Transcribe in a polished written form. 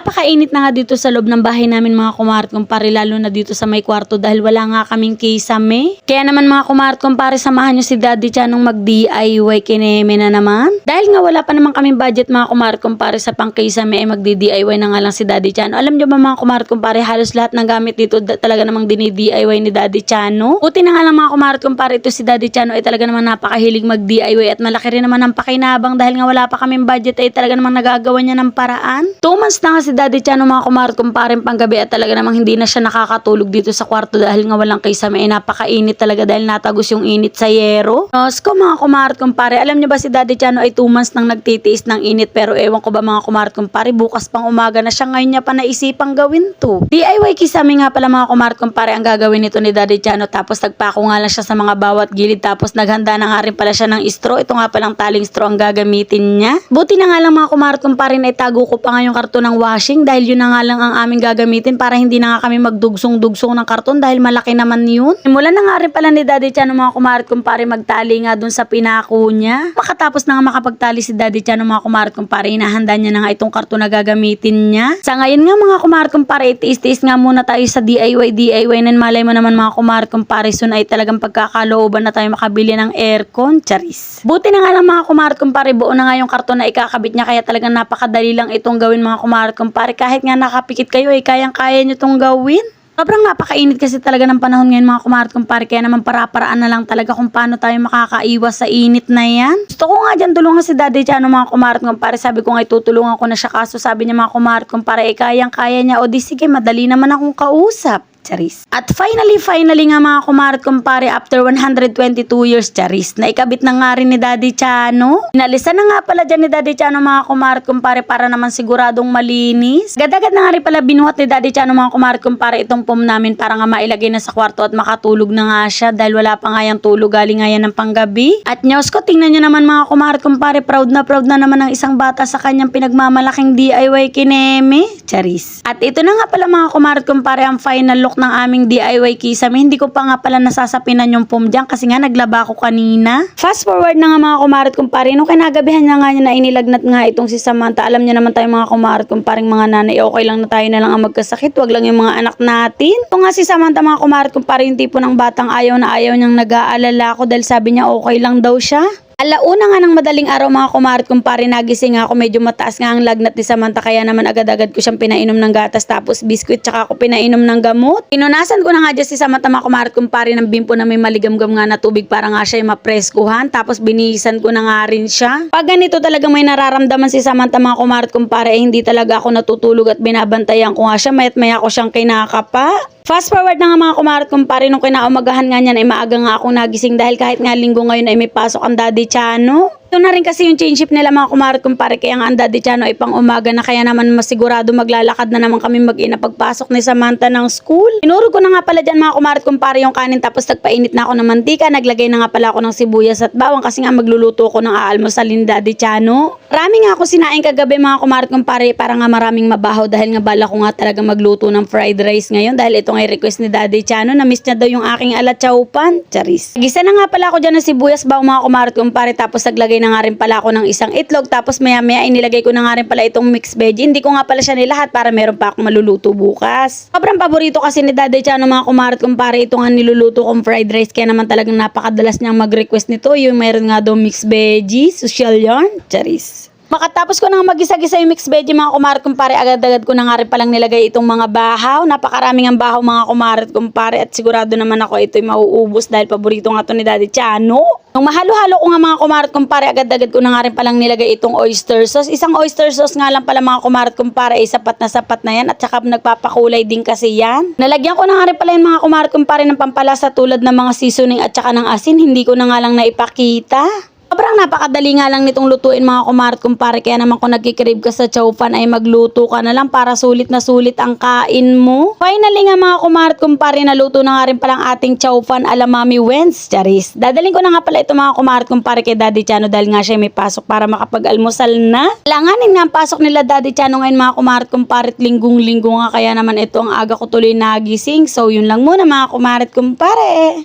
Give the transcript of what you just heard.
Napakainit na nga dito sa loob ng bahay namin mga kumare kumpare, lalo na dito sa may kwarto dahil wala nga kaming kisame. Kaya naman mga kumare kumpare, samahan nyo si Daddy Chanong mag-DIY kineme na naman. Dahil nga wala pa naman kaming budget mga kumare kumpare sa pang kisame ay magdi-DIY na nga lang si Daddy Chano. Alam nyo ba mga kumare kumpare, halos lahat ng gamit dito talaga namang dini-DIY ni Daddy Chano. Buti na nga lang mga kumare kumpare, ito si Daddy Chano ay talaga namang napakahilig mag-DIY at malaki rin naman ang pakinabang dahil nga wala pa kaming budget ay talaga namang nagagawa niya ng paraan. 2 months na nga si Daddy Chano mga kumare kumpare panggabi at talaga namang hindi na siya nakakatulog dito sa kwarto dahil nga walang kisame, ay napakainit talaga dahil natagos yung init sa yero. Ko mga kumare kumpare, alam niyo ba si Daddy Chano ay 2 months nang nagtitiis ng init, pero ewan ko ba mga kumare kumpare, bukas pang umaga na siya, ngayon niya pa naisipang gawin to. DIY kisame nga pala mga kumare kumpare ang gagawin nito ni Daddy Chano, tapos nagpako nga lang siya sa mga bawat gilid, tapos naghanda na nga rin pala siya ng straw. Ito nga palang taling straw ang gagamitin niya. Buti na nga lang mga kumare kumpare na itago ko pa nga yung karton ng washing dahil yun na nga lang ang aming gagamitin para hindi na nga kami magdugsong-dugsong ng karton dahil malaki naman yun. Simulan na nga rin pala ni Daddy Chano mga kumare kumpare magtali nga dun sa pinako niya. Makatapos na nga makapagtali si Daddy Chano mga kumare kumpare, inahanda niya na nga itong karton na gagamitin niya. Sa ngayon nga mga kumare kumpare, tiis-tiis nga muna tayo sa DIY nan malay mo naman mga kumare kumpare, soon ay talagang pagkakalooban na tayo makabili ng aircon, charis. Buti na nga lang mga kumare kumpare, buo na nga yung karton na ikakabit niya, kaya talagang napakadali lang itong gawin mga kumare kumpare. Kahit nga nakapikit kayo ay kayang-kaya nyo itong gawin. Sobrang napakainit kasi talaga ng panahon ngayon mga kumare kumpare, kaya naman para-paraan na lang talaga kung paano tayo makakaiwas sa init na yan. Gusto ko nga dyan tulungan si Daddy Chano mga kumare kumpare, sabi ko nga tutulungan ko na siya, kaso sabi niya mga kumare kumpare ay kayang-kaya niya, o di sige madali naman akong kausap. Charis. At finally nga mga kumare kumpare, after 122 years, charis, naikabit na nga rin ni Daddy Chano. Inalisan na nga pala dyan ni Daddy Chano mga kumare kumpare para naman siguradong malinis. Gad-agad na nga rin pala binuhat ni Daddy Chano mga kumare kumpare itong foam namin para nga mailagay na sa kwarto at makatulog na nga siya dahil wala pa nga yung tulog, galing nga yan ng panggabi. At news ko, tingnan nyo naman mga kumare kumpare, proud na naman ng isang bata sa kanyang pinagmamalaking DIY kineme. Charis. At ito na nga pala mga kumare kumpare ang final look ng aming DIY kisame. Hindi ko pa nga pala nasasapinan yung foam dyan kasi nga naglaba ko kanina. Fast forward na nga mga kumare kumpare, nung kinagabihan na nga niya na inilagnat nga itong si Samantha. Alam niya naman tayo mga kumare kumparing mga nanay, okay lang na tayo na lang ang magkasakit, wag lang yung mga anak natin. Ito nga si Samantha mga kumare kumpare, yung tipo ng batang ayaw na ayaw niyang nag-aalala ko dahil sabi niya okay lang daw siya. Alauna nga ng madaling araw mga kumare kumpare, nagising ako, medyo mataas nga ang lagnat ni Samantha, kaya naman agad-agad ko siyang pinainom ng gatas tapos biskwit, tsaka ako pinainom ng gamot. Pinunasan ko na nga dyan si Samantha mga kumare kumpare ng bimpo na may maligamgam nga na tubig para nga siya mapreskuhan, tapos binihisan ko na nga rin siya. Pag ganito talagang may nararamdaman si Samantha mga kumare kumpare, hindi talaga ako natutulog at binabantayan ko nga siya, mayat maya ko siyang kinakapa. Fast forward na nga mga kumare kumpare, nung kinaumagahan nga niyan ay maaga nga akong nagising dahil kahit nga linggo ngayon ay may pasok ang Daddy Chano. Ito na rin kasi yung change shift nila mga kumare kumpare, kaya nga ang Daddy Chano ay pang umaga na, kaya naman masigurado maglalakad na naman kami mag-ina pagpasok ni Samantha ng school. Inuro ko na nga pala dyan mga kumare kumpare yung kanin, tapos nagpainit na ako ng mantika, naglagay na nga pala ako ng sibuyas at bawang kasi nga magluluto ko ng aalmusalin Daddy Chano. Marami nga ako sinaing kagabi mga kumare kumpare para nga maraming mabaho dahil nga bala ko nga talaga magluto ng fried rice ngayon dahil ito nga request ni Daddy Chano, na miss niya daw yung aking alachaupan. Charis. Gisa na nga pala ako dyan ng sibuyas bawang mga kumare kumpare, tapos naglagay na nga rin pala ako ng isang itlog, tapos maya inilagay ko na nga rin pala itong mixed veggie. Hindi ko nga pala siya nilahat para meron pa akong maluluto bukas. Sobrang paborito kasi ni Daddy Chano mga kumare kumpare ito nga niluluto kong fried rice, kaya naman talagang napakadalas niyang mag-request nito, yung meron nga daw mixed veggie, social yarn. Charis. Makatapos ko nang magisa-gisa yung mixed veggie mga kumare kumpare, agad-agad ko na nga rin palang nilagay itong mga bahaw. Napakaraming ang bahaw mga kumare kumpare at sigurado naman ako ito'y mauubos dahil paborito nga ito ni Daddy Chano. Nung mahalo-halo ko nga mga kumare kumpare, agad-agad ko na nga rin palang nilagay itong oyster sauce. Isang oyster sauce nga lang pala mga kumare kumpare ay sapat na yan, at saka nagpapakulay din kasi yan. Nalagyan ko na nga rin pala yung mga kumare kumpare ng pampalasa tulad ng mga seasoning at saka ng asin, hindi ko na nga lang naipakita. Sobrang napakadali nga lang nitong lutuin mga kumare kumpare, kaya naman kung nagkikrave ka sa chow fan ay magluto ka na lang para sulit na sulit ang kain mo. Finally nga mga kumare kumpare, naluto na nga rin palang ating chow fan ala Mami Wens. Charis. Dadalhin ko na nga pala ito mga kumare kumpare kay Daddy Chano dahil nga siya may pasok para makapag-almusal na. Langanin nga ang pasok nila Daddy Chano ngayon mga kumare kumpare, linggong-linggo nga, kaya naman ito ang aga ko tuloy nagising. So yun lang muna mga kumare kumpare.